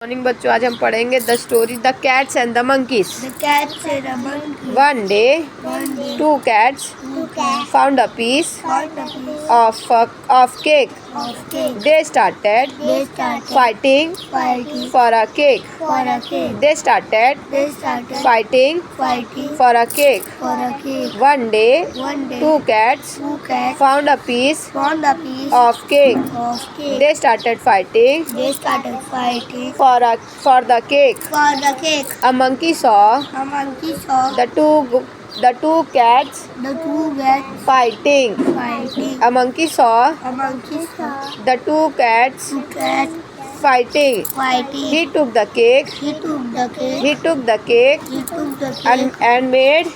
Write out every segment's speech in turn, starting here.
Morning बच्चों, आज हम पढ़ेंगे the story the cats and the monkeys. One day two cats found a piece of cake. They started fighting for a cake. They started fighting for a cake. One day, two cats found a piece of cake. They started fighting for the cake. A monkey saw the two cats fighting. A monkey saw the two cats fighting. He took the cake. He took the cake and made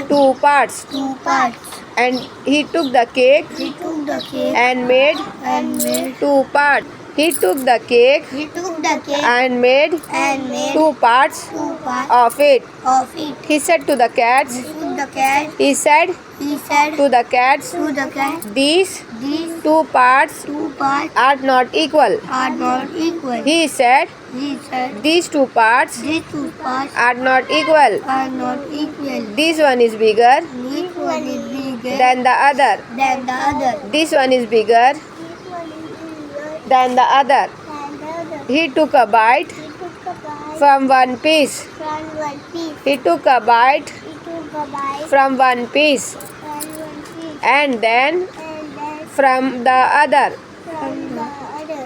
two parts. And he took the cake and made two parts. He took the cake and made two parts of it. He said to the cats. He said to the cats, these two parts are not equal. He said, these two parts are not equal. This one is bigger than the other. This one is bigger than the other. He took a bite from one piece. He took a bite from one piece and then from the other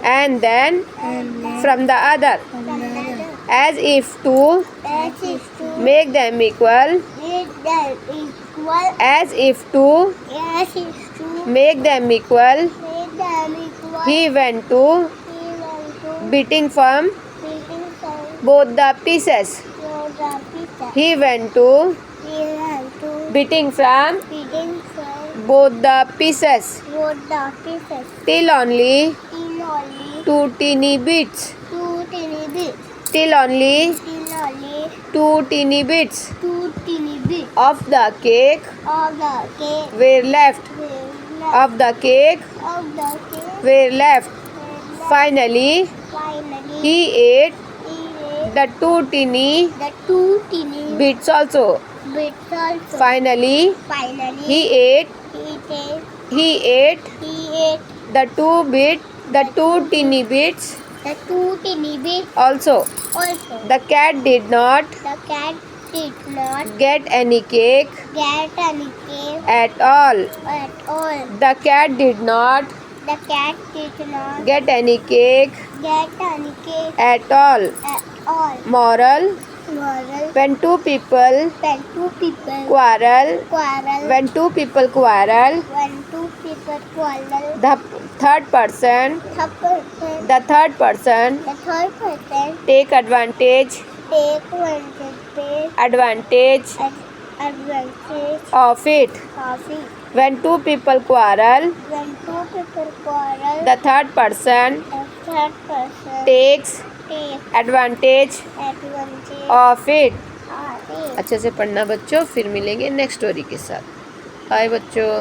and then from the other, as if to make them equal. As if to make them equal, he went to beating from both the pieces. He went to beating from both the pieces till only two teeny bits. Till only two teeny bits of the cake were left. Of the cake were left. Finally, he ate the two teeny bits also. Finally, he ate the two teeny bits also. The cat did not get any cake at all. The cat did not get any cake at all. Moral: when two people quarrel, the third person take advantage of it. When two people quarrel, the third person takes advantage of it. अच्छे से पढ़ना बच्चों, फिर मिलेंगे next story के साथ। Bye बच्चों।